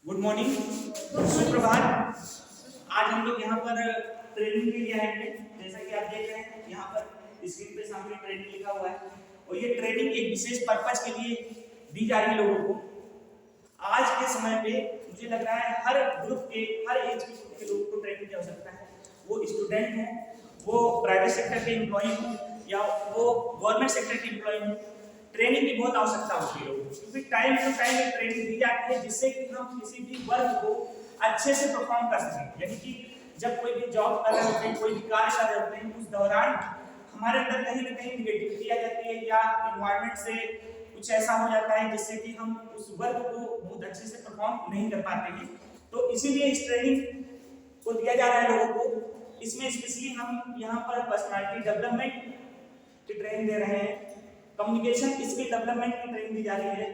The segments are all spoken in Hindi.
गुड मॉर्निंग, सुप्रभात। आज हम लोग यहाँ पर ट्रेनिंग के लिए आए हैं। जैसा कि आप देख रहे हैं यहाँ पर स्क्रीन पे सामने ट्रेनिंग लिखा हुआ है और ये ट्रेनिंग एक विशेष पर्पज के लिए दी जा रही है लोगों को। आज के समय पे मुझे लग रहा है हर ग्रुप के हर एज के लोगों को ट्रेनिंग की आवश्यकता है। वो स्टूडेंट हो, वो प्राइवेट सेक्टर के एम्प्लॉय हो या वो गवर्नमेंट सेक्टर के एम्प्लॉय हो, ट्रेनिंग की बहुत आवश्यकता होती है क्योंकि टाइम टू टाइम एक ट्रेनिंग दी जाती है जिससे कि हम किसी भी वर्क को अच्छे से परफॉर्म कर सकें। यानी कि जब कोई भी जॉब कर रहे होते हैं, कोई भी कार्य कर रहे होते हैं, उस दौरान हमारे अंदर कहीं ना कहीं निगेटिविटी आ जाती है या इन्वायरमेंट से कुछ ऐसा हो जाता है जिससे कि हम उस वर्क को बहुत अच्छे से परफॉर्म नहीं कर पाते हैं। तो इसीलिए इस ट्रेनिंग को दिया जा रहा है लोगों को। इसमें स्पेशली हम यहाँ पर पर्सनालिटी डेवलपमेंट की ट्रेनिंग दे रहे हैं, कम्युनिकेशन स्किल डेवलपमेंट की ट्रेनिंग दी जा रही है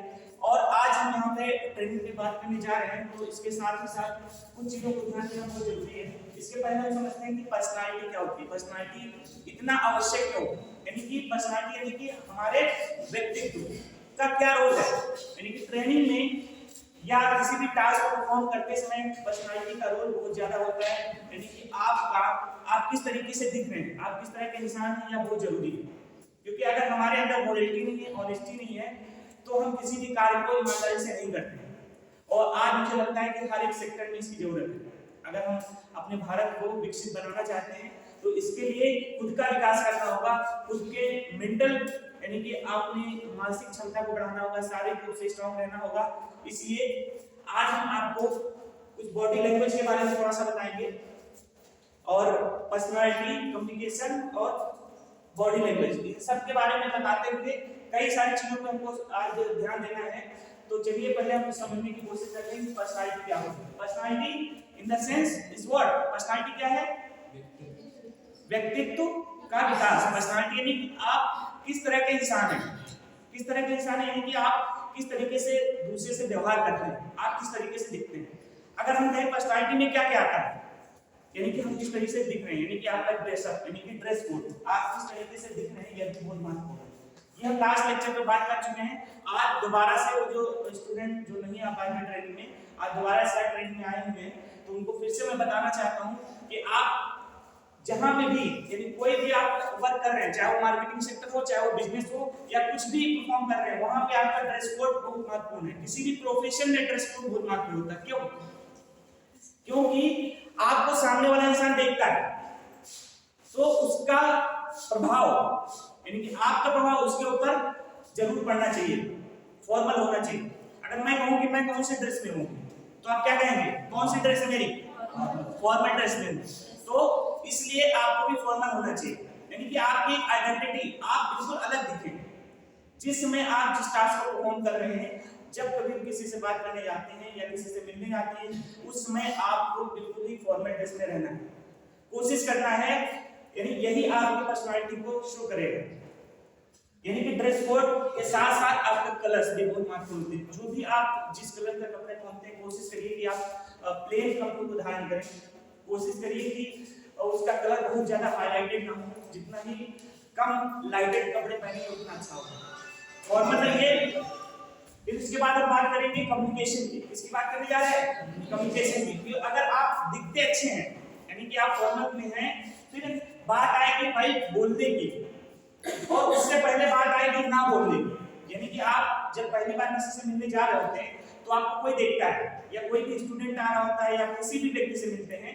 और आज हम यहाँ पे ट्रेनिंग की बात करने जा रहे हैं। तो इसके साथ ही साथ कुछ चीज़ों को ध्यान देना बहुत जरूरी है। इसके पहले हम समझते हैं कि पर्सनालिटी क्या होती है, पर्सनालिटी इतना आवश्यक क्यों। यानी कि पर्सनालिटी यानी कि हमारे व्यक्तित्व का क्या रोल है। यानी कि ट्रेनिंग में या किसी भी टास्क को परफॉर्म करते समय पर्सनालिटी का रोल बहुत ज्यादा होता है। यानी कि आप किस तरीके से दिख रहे हैं, आप किस तरह के इंसान हैं, यह बहुत जरूरी है। क्योंकि अगर हमारे अंदर मॉरलिटी नहीं है, ऑनेस्टी नहीं है, तो हम किसी भी कार्य को ईमानदारी से नहीं करते हैं। और आज मुझे लगता है कि हर एक सेक्टर में इसकी जरूरत है। अगर हम अपने भारत को विकसित बनाना चाहते हैं तो इसके लिए खुद का विकास करना होगा, खुद के मेंटल यानी कि अपनी मानसिक क्षमता को बढ़ाना होगा, शारीरिक रूप से स्ट्रांग रहना होगा। इसलिए आज हम आपको कुछ बॉडी लैंग्वेज के बारे में थोड़ा सा बताएंगे और पर्सनालिटी, कम्युनिकेशन और बॉडी लैंग्वेज इन सब के बारे में बताते हुए कई सारी चीजों पे हमको आज ध्यान देना है। तो चलिए पहले हम समझने की कोशिश करते हैं कि पर्सनालिटी क्या होती है। Personality in the sense is what, personality क्या है? व्यक्तित्व का विकास। पर्सनालिटी यानी कि आप किस तरह के इंसान हैं, किस तरह के इंसान है, यानी कि आप किस तरीके से दूसरे से व्यवहार करते हैं, आप किस तरीके से दिखते हैं। अगर हम कहें पर्सनालिटी में क्या क्या आता है, यानी कि हम किस तरीके से दिख रहे हैं, यानी कि आपका ड्रेसअप यानी कि ड्रेस कोड, आप किस तरीके से दिख रहे हैं, यह बहुत महत्वपूर्ण है। ये हम लास्ट लेक्चर पे बात कर चुके हैं। आज दोबारा से वो जो स्टूडेंट जो नहीं आ पाए हैं ट्रेनिंग में, आज दोबारा से ट्रेनिंग में आए हुए हैं, तो उनको फिर से मैं बताना चाहता हूँ कि आप जहां पे भी यानी कोई भी आप वर्क कर रहे हैं, चाहे वो मार्केटिंग सेक्टर हो, चाहे वो बिजनेस हो या कुछ भी परफॉर्म कर रहे हैं, वहां पे आपका ड्रेस कोड बहुत महत्वपूर्ण है। किसी भी प्रोफेशन में ड्रेस कोड बहुत महत्वपूर्ण होता है। क्यों? क्योंकि आपको सामने वाला इंसान देखता है तो उसका प्रभाव यानी कि आपका प्रभाव उसके ऊपर जरूर पड़ना चाहिए, फॉर्मल होना चाहिए। अगर मैं कहूं कि मैं कौन से ड्रेस में हूं तो आप क्या कहेंगे? कौन सी ड्रेस है मेरी? फॉर्मल ड्रेस में। तो इसलिए आपको भी फॉर्मल होना चाहिए, यानी कि आपकी आइडेंटिटी, आप बिल्कुल अलग दिखें। जिस समय आप जिस टास्क को परफॉर्म कर रहे हैं, जब कभी किसी से बात करने जाते हैं या किसी से मिलने जाते हैं, उस समय आपको बिल्कुल ही फॉर्मल ड्रेस में रहना है, कोशिश करना है। यानी यही आपकी पर्सनालिटी को शो करेगा। यानी कि ड्रेस कोड के साथ साथ आपका कलर्स भी बहुत महत्वपूर्ण होते हैं। जो भी आप जिस कलर का कपड़े पहनते हैं, कोशिश करिए कि आप प्लेन कपड़ों को धारण करें। कोशिश करिए कि उसका कलर बहुत ज्यादा हाईलाइटेड ना हो, जितना ही कम लाइटेड कपड़े पहनेंगे उतना अच्छा होगा। फॉर्मल रहिए। फिर इसके बाद हम बात करेंगे कम्युनिकेशन की। इसकी बात करने जा रहे हैं कम्युनिकेशन की। अगर आप दिखते अच्छे हैं यानी कि आप फॉर्मल में हैं, फिर बात आएगी भाई बोलने की, और उससे पहले बात आएगी ना बोलने की। यानी कि आप जब पहली बार किसी से मिलने जा रहे होते हैं तो आपको कोई देखता है या कोई भी स्टूडेंट आ रहा होता है या किसी भी व्यक्ति से मिलते हैं,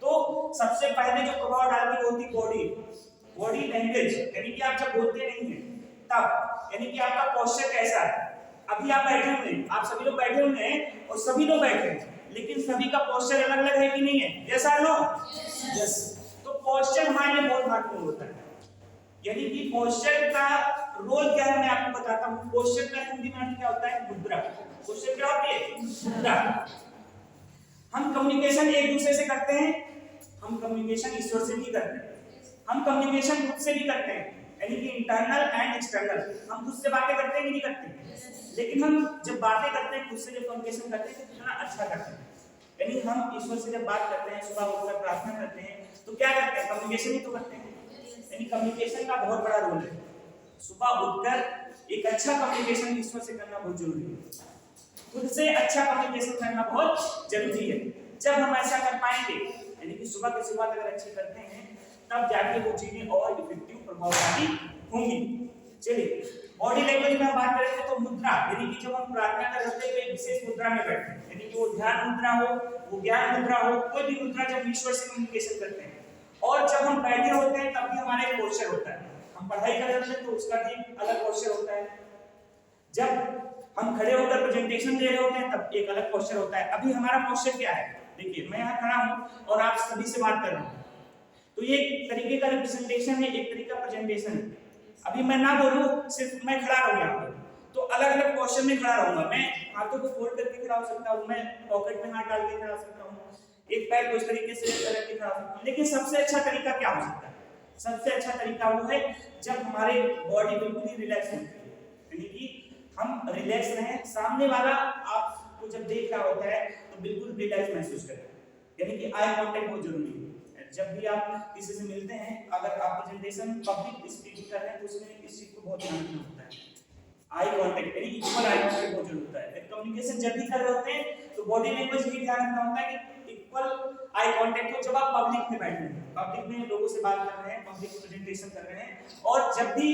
तो सबसे पहले जो प्रभाव डालती होती बॉडी लैंग्वेज। यानी कि आप जब बोलते नहीं हैं तब, यानी कि आपका पोस्चर कैसा है। अभी आप बैठे हुए हैं, आप सभी लोग बैठे हुए हैं और सभी लोग बैठे हैं, लेकिन सभी का पोस्चर अलग अलग है कि नहीं है? यस और नो? यस। तो पोस्चर हमारे लिए बहुत महत्वपूर्ण होता है। यानी कि पोस्चर का रोल क्या है मैं आपको बताता हूं। पोस्चर का हिंदी में अर्थ क्या होता है? मुद्रा। पोस्चर क्या होती है? मुद्रा। हम कम्युनिकेशन एक दूसरे से करते हैं, हम कम्युनिकेशन ईश्वर से भी करते हैं, हम कम्युनिकेशन खुद से भी करते हैं, यानी कि इंटरनल एंड एक्सटर्नल। हम खुद से बातें करते हैं कि नहीं करते? लेकिन हम जब बातें करते हैं, खुद से जब कम्युनिकेशन करते हैं तो कितना अच्छा करते हैं। यानी हम ईश्वर से जब बात करते हैं, सुबह उठकर प्रार्थना करते हैं, तो क्या करते हैं? कम्युनिकेशन ही तो करते हैं। यानी कम्युनिकेशन का बहुत बड़ा रोल है। सुबह उठकर एक अच्छा कम्युनिकेशन ईश्वर से करना बहुत जरूरी है। खुद से अच्छा कम्युनिकेशन करना बहुत जरूरी है। जब हम ऐसा कर पाएंगे, यानी कि सुबह की शुरुआत अगर अच्छी करते हैं, तब जाके वो चीजें और इफेक्टिव प्रभावशाली होंगी। चलिए, बॉडी लैंग्वेज में हम बात करेंगे तो मुद्रा, यानी कि जब हम प्रार्थना कर रहे हैं तो विशेष मुद्रा में बैठते हैं, यानी कि वो ध्यान मुद्रा हो, वो ज्ञान मुद्रा हो, कोई भी मुद्रा जब ईश्वर से कम्युनिकेशन करते हैं। और जब हम बैठे होते हैं तब भी हमारा एक पोस्चर होता है। हम पढ़ाई कर रहे हैं तो उसका भी अलग पोस्चर होता है। जब हम खड़े होकर प्रेजेंटेशन दे रहे होते हैं तब एक अलग पोस्चर होता है। अभी हमारा पोस्चर क्या है? देखिए, मैं यहाँ खड़ा हूँ और आप सभी से बात कर रहा हूँ, तो ये एक तरीके का रिप्रेजेंटेशन है, एक तरीका प्रेजेंटेशन है। अभी मैं ना बोलूं, सिर्फ मैं खड़ा रहूं यहाँ पर, तो अलग अलग पोस्चर में खड़ा रहूंगा। मैं हाथों को फोल्ड करके खड़ा हो सकता हूँ, मैं पॉकेट में हाथ डाल के खड़ा हो सकता हूँ, एक पैर को इस तरीके से रख के खड़ा हो सकता हूँ। लेकिन सबसे अच्छा तरीका क्या हो सकता है? सबसे अच्छा तरीका वो है जब हमारे बॉडी बिल्कुल ही रिलैक्स होती है, यानी कि हम रिलैक्स रहें, सामने वाला आपको जब देख रहा होता है तो बिल्कुल रिलैक्स महसूस करें, यानी कि आई कांटेक्ट बहुत जरूरी है। जब भी आप किसी से मिलते हैं, अगर आप प्रेजेंटेशन पब्लिक स्पीकिंग कर रहे हैं तो उसमें इस चीज को बहुत ध्यान रखना होता है। आई कांटेक्ट, यानी इक्वल आई कांटेक्ट बहुत जरूरी होता है। कम्युनिकेशन जब भी कर रहे होते हैं तो बॉडी लैंग्वेज भी ध्यान रखना होता है कि इक्वल आई कांटेक्ट हो। जब आप पब्लिक में बैठे हैं, पब्लिक में लोगों से बात कर रहे हैं, पब्लिक प्रेजेंटेशन कर रहे हैं, और जब भी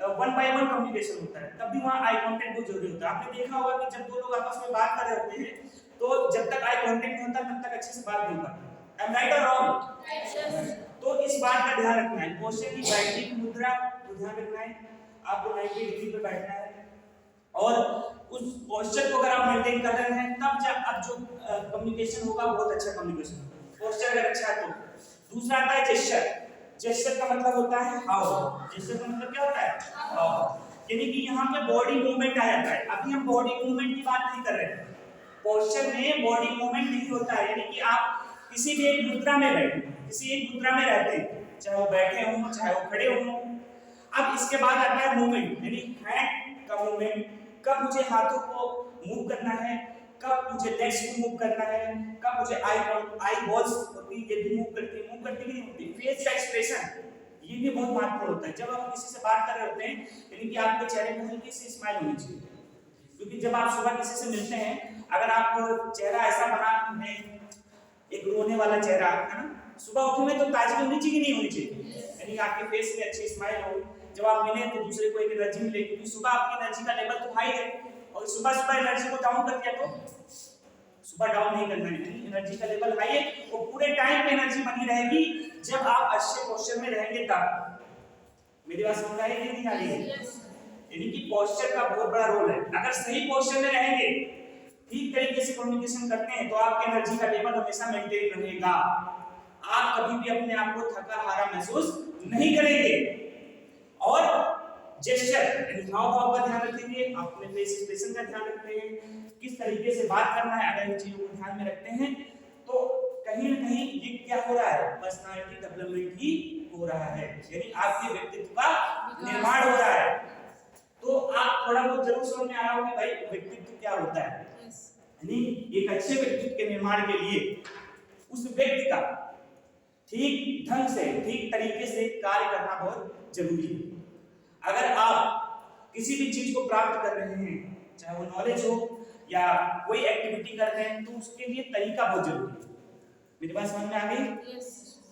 वन बाय वन कम्युनिकेशन होता है तब भी वहां आई कांटेक्ट बहुत जरूरी होता है। आपने देखा होगा कि जब दो लोग आपस में बात कर रहे होते हैं तो जब तक आई कांटेक्ट नहीं होता तब तक अच्छे से बात नहीं हो पाती। आई एम राइट और रॉन्ग? तो इस बात का ध्यान रखना है। पोस्चर की बैठने की मुद्रा को ध्यान रखना है, आपको 90 डिग्री पे बैठना है, और उस पोस्चर को अगर आप मेंटेन कर रहे हैं तब जब अब जो कम्युनिकेशन होगा बहुत अच्छा कम्युनिकेशन होगा। पोस्चर अगर अच्छा है तो। दूसरा आता है जेस्चर। जेस्चर का मतलब होता है हाव। जेस्चर का मतलब क्या होता है? हाव, यानी कि यहाँ पे बॉडी मूवमेंट आ जाता है। अभी हम बॉडी मूवमेंट की बात नहीं कर रहे हैं, पोस्चर में बॉडी मूवमेंट नहीं होता है, यानी कि आप किसी भी एक मुद्रा में बैठे, किसी एक मुद्रा में रहते हैं, चाहे वो बैठे हों चाहे वो खड़े हों। अब इसके बाद आता है मूवमेंट, यानी हैंड का मूवमेंट। कब मुझे हाथों को मूव करना है, कब मुझे लेग्स को मूव करना है, कब मुझे आई बॉल्स होती है ये भी मूव करती कि नहीं होती। फेस का एक्सप्रेशन ये भी बहुत महत्वपूर्ण होता है। जब आप किसी से बात कर रहे होते हैं, यानी कि आपके चेहरे पर हल्की सी स्माइल होनी चाहिए, क्योंकि जब आप सुबह किसी से मिलते हैं, अगर आप चेहरा ऐसा बना है, एक रोने वाला चेहरा है ना, सुबह उठे में तो ताजगी होनी चाहिए नहीं होनी चाहिए, यानी आपके फेस में अच्छी स्माइल हो। जब आप मिले तो दूसरे को एक एनर्जी मिले, क्योंकि सुबह आपकी एनर्जी का लेवल तो हाई है, और सुबह एनर्जी को डाउन कर दिया तो सुबह डाउन नहीं करना है, एनर्जी का लेवल हाई है और पूरे टाइम पे एनर्जी बनी रहेगी जब आप अच्छे पोस्चर में रहेंगे तब। मेरी बात समझ आई कि नहीं आ रही है? यानी कि पोस्चर का बहुत बड़ा रोल है। अगर सही पोस्चर में रहेंगे, ठीक तरीके से कम्युनिकेशन करते हैं, तो आपकी एनर्जी का लेवल हमेशा मेंटेन रहेगा। आप कभी भी अपने आप को थका हारा महसूस नहीं करेंगे। और जेस्चर यानी हाव भाव का ध्यान रखेंगे, अपने फेस एक्सप्रेशन का ध्यान रखते हैं, किस तरीके से बात करना है, अगर इन चीजों को ध्यान में रखते हैं तो कहीं न कहीं ये क्या हो रहा है? पर्सनालिटी डेवलपमेंट ही हो रहा है, यानी आपके व्यक्तित्व का निर्माण हो रहा है। तो आप थोड़ा बहुत जरूर समझ में आ रहा होगा भाई व्यक्तित्व क्या होता है। यानी एक अच्छे व्यक्तित्व के निर्माण के लिए उस व्यक्ति का ठीक ढंग से, ठीक तरीके से कार्य करना बहुत जरूरी है। अगर आप किसी भी चीज को प्राप्त कर रहे हैं, चाहे वो नॉलेज हो या कोई एक्टिविटी कर रहे हैं, तो उसके लिए तरीका बहुत जरूरी है। मेरी बात समझ में आ गई?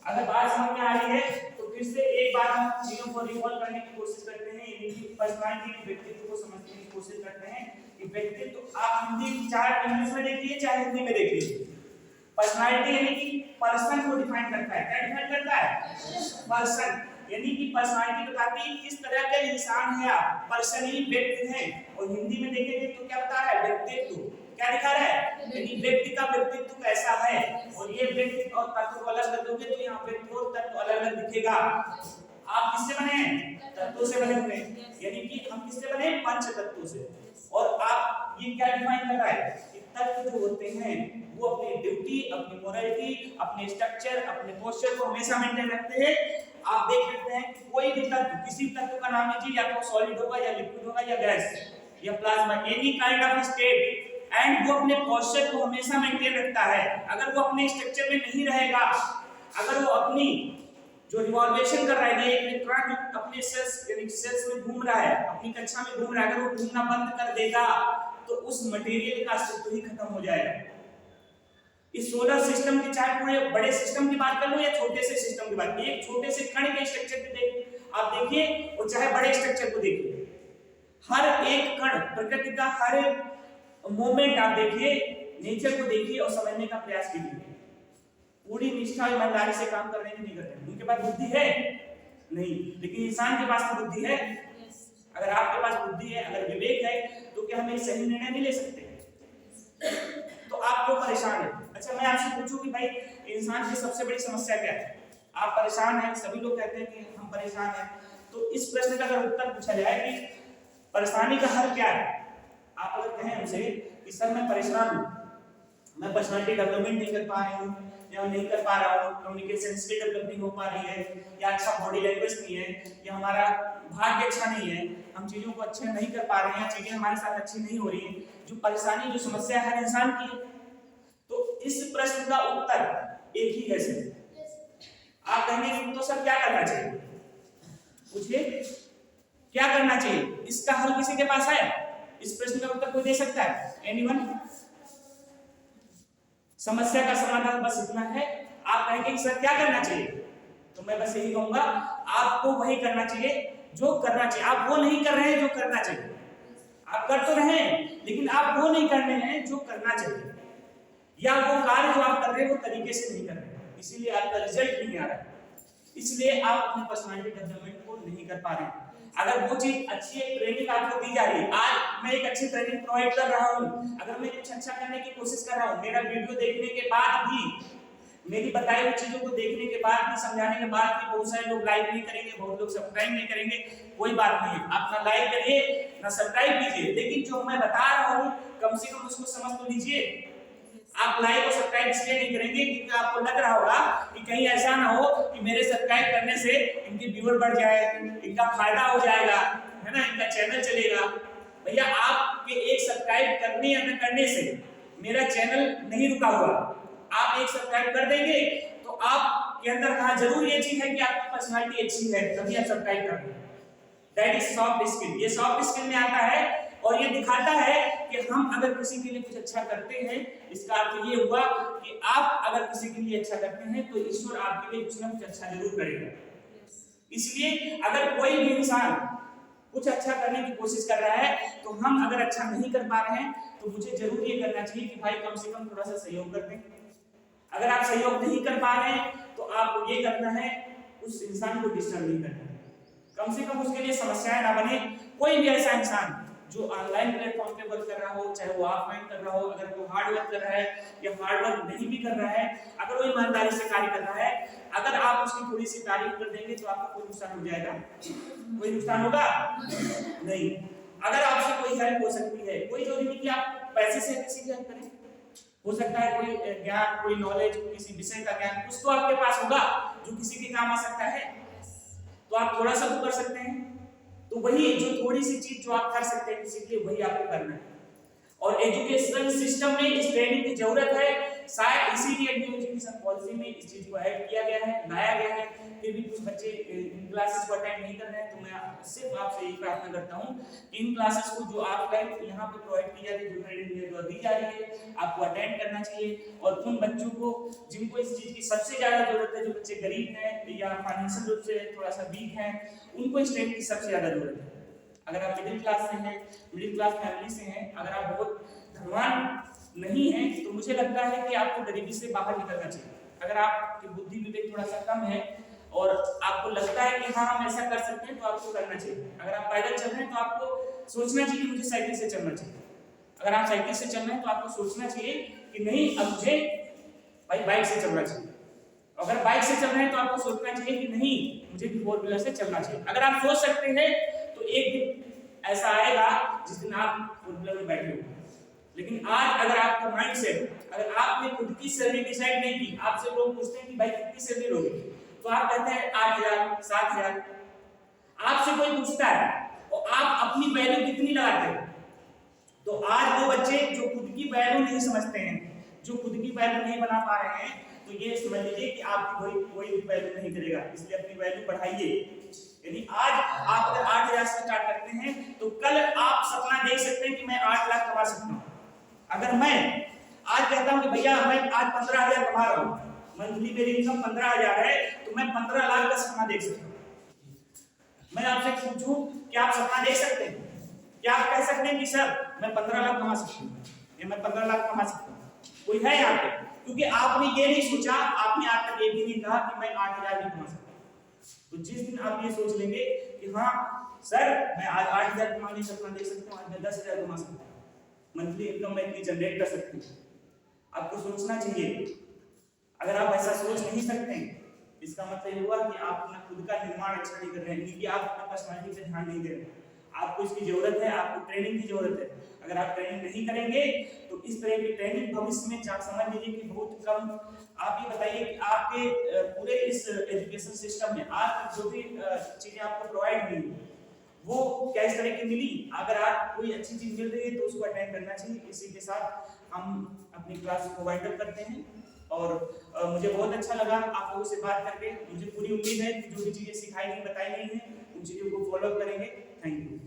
अगर बात समझ में आ रही है तो फिर से एक बार हम चीजों को रिवॉल्व करने की कोशिश करते हैं, यानी कि पर्सनालिटी के व्यक्तित्व को समझने की कोशिश करते हैं कि व्यक्तित्व आप हिंदी चाहे इंग्लिश में देखिए चाहे हिंदी में देखिए, पर्सनालिटी यानी कि पर्सन को डिफाइन करता है। क्या डिफाइन करता है? पर्सन, यानी कि पर्सनालिटी बताती है किस तरह के इंसान है आप, पर्सन ही व्यक्ति है। और हिंदी में देखेंगे तो क्या बता रहा है? व्यक्तित्व। क्या दिखा रहा है? यानी व्यक्ति का व्यक्तित्व कैसा है, और ये व्यक्ति और तत्व को अलग कर दोगे तो यहाँ व्यक्ति और तत्व अलग अलग दिखेगा। आप किससे बने हैं? तत्वों से बने हुए हैं, यानी कि हम किससे बने? पंच तत्वों से। और आप ये क्या डिफाइन कर रहा है कि तत्व जो होते हैं वो अपनी ड्यूटी, अपनी मोरालिटी, अपने स्ट्रक्चर, अपने पोस्चर को हमेशा मेंटेन रखते हैं। आप देख सकते हैं कि कोई भी तत्व, किसी तत्व का नाम लीजिए, या तो सॉलिड होगा या लिक्विड होगा या गैस या plasma, any kind of state, and वो अपने पोस्चर को हमेशा मेंटेन रखता है। अगर वो अपने स्ट्रक्चर में नहीं रहेगा, अगर वो अपनी जो रिवॉल्वेशन कर रहा है, ये इलेक्ट्रॉन अपने सेल्स यानी सेल्स में घूम रहा है, अपनी कक्षा में घूम रहा है, अगर वो घूमना बंद कर देगा तो उस मटेरियल का अस्तित्व ही खत्म हो जाएगा। इस सोलर सिस्टम की चाहे पूरे बड़े सिस्टम की बात कर लो या छोटे से सिस्टम की बात, एक छोटे से कण के स्ट्रक्चर को आप देखिए और चाहे बड़े स्ट्रक्चर को देखिए, हर एक कण प्रकृति का हर एक मोमेंट आप देखिए, नेचर को देखिए और समझने का प्रयास कीजिए। पूरी निष्ठा और ईमानदारी से काम करने की नहीं करते। उनके पास बुद्धि है नहीं, लेकिन इंसान के पास तो बुद्धि है। अगर आपके पास बुद्धि है, अगर विवेक है, तो क्या हम एक सही निर्णय नहीं ले सकते? तो आप क्यों परेशान है? अच्छा, मैं आपसे पूछूं कि भाई इंसान की सबसे बड़ी समस्या क्या है? आप परेशान हैं, सभी लोग कहते हैं कि हम परेशान हैं। तो इस प्रश्न का अगर उत्तर पूछा जाए कि परेशानी का हल क्या है, आप अगर कहें हमसे कि सर मैं परेशान हूं, मैं पर्सनालिटी डेवलपमेंट नहीं कर पा रही हूं या नहीं कर पा रहा हूं, कम्युनिकेशन स्किल डेवलप नहीं हो पा रही है, या अच्छा बॉडी लैंग्वेज नहीं है, या हमारा भाग्य अच्छा नहीं है, हम चीजों को अच्छे नहीं कर पा रहे हैं, चीजें हमारे साथ अच्छी नहीं हो रही है, जो परेशानी जो समस्या है हर इंसान की है, तो इस प्रश्न का उत्तर एक ही है सर। आप कहेंगे तो सर क्या करना चाहिए? पूछिए क्या करना चाहिए? इसका हल किसी के पास है? इस प्रश्न का उत्तर कोई दे सकता है? एनीवन? समस्या का समाधान बस इतना है। आप कहेंगे कि सर क्या करना चाहिए, तो मैं बस यही कहूंगा आपको वही करना चाहिए जो करना चाहिए। आप वो नहीं कर रहे हैं जो करना चाहिए। आप कर तो रहे हैं लेकिन आप वो नहीं कर रहे हैं जो करना चाहिए, या वो कार्य जो आप कर रहे हैं वो तरीके से नहीं कर रहे हैं, इसीलिए आपका रिजल्ट नहीं आ रहा है, इसलिए आप अपनी पर्सनालिटी डेवलपमेंट को नहीं कर पा रहे हैं। अगर वो चीज अच्छी एक ट्रेनिंग आपको दी जा रही है, आज मैं एक अच्छी ट्रेनिंग प्रोवाइड कर रहा हूं, अगर मैं कुछ अच्छा करने की कोशिश कर रहा हूं, मेरा वीडियो देखने के बाद भी, मेरी बताई हुई चीजों को देखने के बाद भी, समझाने के बाद भी बहुत सारे लोग लाइक नहीं करेंगे, बहुत लोग सब्सक्राइब नहीं करेंगे, कोई बात नहीं है, आप ना लाइक करिए ना सब्सक्राइब कीजिए, लेकिन जो मैं बता रहा हूं कम से कम उसको समझ तो लीजिए। आप लाइक और सब्सक्राइब इसलिए नहीं करेंगे क्योंकि आपको लग रहा होगा कि कहीं ऐसा ना हो कि मेरे सब्सक्राइब करने से इनके व्यूअर बढ़ जाए, इनका फायदा हो जाएगा, है ना, इनका चैनल चलेगा। भैया आपके एक सब्सक्राइब करने या न करने से मेरा चैनल नहीं रुका हुआ। आप एक सब्सक्राइब कर देंगे तो आपके अंदर हाँ जरूर ये चीज है कि आपकी पर्सनालिटी अच्छी है, तभी आप सब्सक्राइब कर रहे हैं। That is soft skill. ये सॉफ्ट स्किल में आता है और ये दिखाता है कि हम अगर किसी के लिए कुछ अच्छा करते हैं, इसका अर्थ ये हुआ कि आप अगर किसी के लिए अच्छा करते हैं तो ईश्वर आपके लिए कुछ ना कुछ अच्छा जरूर करेगा। इसलिए अगर कोई भी इंसान कुछ अच्छा करने की कोशिश कर रहा है तो हम अगर अच्छा नहीं कर पा रहे हैं तो मुझे जरूर ये करना चाहिए कि भाई कम से कम थोड़ा सा सहयोग कर दें। अगर आप सहयोग नहीं कर पा रहे हैं तो आपको ये करना है, उस इंसान को डिस्टर्ब नहीं करना है, कम से कम उसके लिए समस्याएं ना बने। कोई भी ऐसा इंसान जो ऑनलाइन प्लेटफॉर्म पे वर्क कर रहा हो, चाहे वो ऑफलाइन कर रहा हो, अगर वो हार्ड वर्क कर रहा है या हार्ड वर्क नहीं भी कर रहा है, अगर वो ईमानदारी से कार्य कर रहा है, अगर आप उसकी थोड़ी सी तारीफ कर देंगे तो आपका कोई नुकसान हो जाएगा? कोई नुकसान होगा नहीं। अगर आपसे कोई हेल्प हो सकती है, कोई जरूरी नहीं कि आप पैसे से किसी की हेल्प करें, हो सकता है कोई ज्ञान, कोई नॉलेज, किसी विषय का ज्ञान कुछ तो आपके पास होगा जो किसी के काम आ सकता है, तो आप थोड़ा सा तो कर सकते हैं। तो वही जो थोड़ी सी चीज जो आप कर सकते हैं किसी के लिए, वही आपको करना है। और एजुकेशन सिस्टम में इस ट्रेनिंग की जरूरत है, शायद इसीलिए न्यू एजुकेशन पॉलिसी में इस चीज को ऐड किया गया है, लाया गया है। फिर भी कुछ बच्चे इन क्लासेस को अटेंड नहीं कर रहे हैं, तो मैं सिर्फ आपसे यही प्रार्थना करता हूं कि इन क्लासेस को जो ऑफलाइन यहाँ पे प्रोवाइड की जा रही है, जो ट्रेनिंग दी जा रही है, आपको अटेंड करना चाहिए। और उन बच्चों को जिनको इस चीज की सबसे ज्यादा जरूरत है, जो बच्चे गरीब हैं या फाइनेंशियल रूप से थोड़ा सा वीक हैं, उनको इस ट्रेनिंग की सबसे ज्यादा जरूरत है। अगर आप मिडिल क्लास से हैं, मिडिल क्लास फैमिली से हैं, अगर आप बहुत धनवान नहीं हैं, तो मुझे लगता है कि आपको गरीबी से बाहर निकलना चाहिए। अगर आपकी बुद्धि विवेक थोड़ा सा कम है और आपको लगता है कि हाँ हम ऐसा कर सकते हैं, तो आपको करना चाहिए। अगर आप पैदल चल रहे हैं तो आपको सोचना चाहिए कि मुझे साइकिल से चलना चाहिए। अगर आप साइकिल से चल रहे हैं तो आपको सोचना चाहिए कि नहीं अब मुझे भाई बाइक से चलना चाहिए। अगर बाइक से चल रहे हैं तो आपको सोचना चाहिए कि नहीं मुझे भी फोर व्हीलर से चलना चाहिए। अगर आप सोच सकते हैं तो एक दिन ऐसा आएगा जिस दिन आप फोर व्हीलर में बैठे हो। लेकिन आज अगर आपका माइंडसेट, अगर आपने खुद की सैलरी डिसाइड नहीं की, आपसे लोग पूछते हैं कि भाई कितनी सैलरी लोगे, तो आप कहते हैं 8,000 7,000। आपसे कोई पूछता है और आप अपनी वैल्यू कितनी लगाते हैं, तो आज वो बच्चे जो खुद की वैल्यू नहीं समझते हैं, जो खुद की वैल्यू नहीं बना पा रहे हैं, तो ये समझ लीजिए कि आपकी कोई भी वैल्यू नहीं करेगा। इसलिए अपनी वैल्यू बढ़ाइए। यानी आज आप अगर 8,000 से स्टार्ट करते हैं तो कल आप सपना देख सकते हैं कि मैं 8 लाख कमा सकता हूं। अगर मैं आज कहता हूं कि भैया मैं आज 15,000 कमा रहा हूं, मंथली मेरी इनकम 15,000 है, तो मैं 15 लाख का सपना देख सकता हूं। मैं आपसे पूछूं कि आप सपना देख सकते हैं? क्या आप कह सकते हैं कि सर मैं 15 लाख कमा सकता हूं या मैं 15 लाख कमा सकता हूं? कोई है यहाँ पे? क्योंकि आपने ये नहीं सोचा, आपने आज तक ये भी नहीं कहा कि मैं 8,000 भी कमा सकता हूं। तो जिस दिन आप ये सोच लेंगे कि हाँ सर मैं आज 8,000 कमाने का सपना देख सकता हूं, आज मैं 10,000 कमा सकता हूं, मंथली इनकम मैं इतनी जनरेट कर सकती हूं, आपको सोचना चाहिए। अगर आप ऐसा सोच नहीं सकते इसका मतलब ये हुआ कि आप अपना खुद का निर्माण अच्छा नहीं कर रहे हैं, क्योंकि आप अपना पर्सनालिटी पे ध्यान नहीं दे रहे हैं। आपको इसकी जरूरत है, आपको ट्रेनिंग की जरूरत है। अगर आप ट्रेनिंग नहीं करेंगे तो इस तरह की ट्रेनिंग भविष्य में आप समझ लीजिए कि बहुत कम। आप ये बताइए कि आपके पूरे इस एजुकेशन सिस्टम में आज जो भी चीजें आपको प्रोवाइड हुई वो क्या इस तरह की मिली? अगर आप कोई अच्छी चीज मिल रही है तो उसको अटेंड करना चाहिए। इसी के साथ हम अपनी क्लास को वाइंड अप करते हैं और मुझे बहुत अच्छा लगा आप लोगों से बात करके। मुझे पूरी उम्मीद है कि जो भी चीजें सिखाई गई बताई गई हैं उन चीजों को फॉलो करेंगे। Thank you.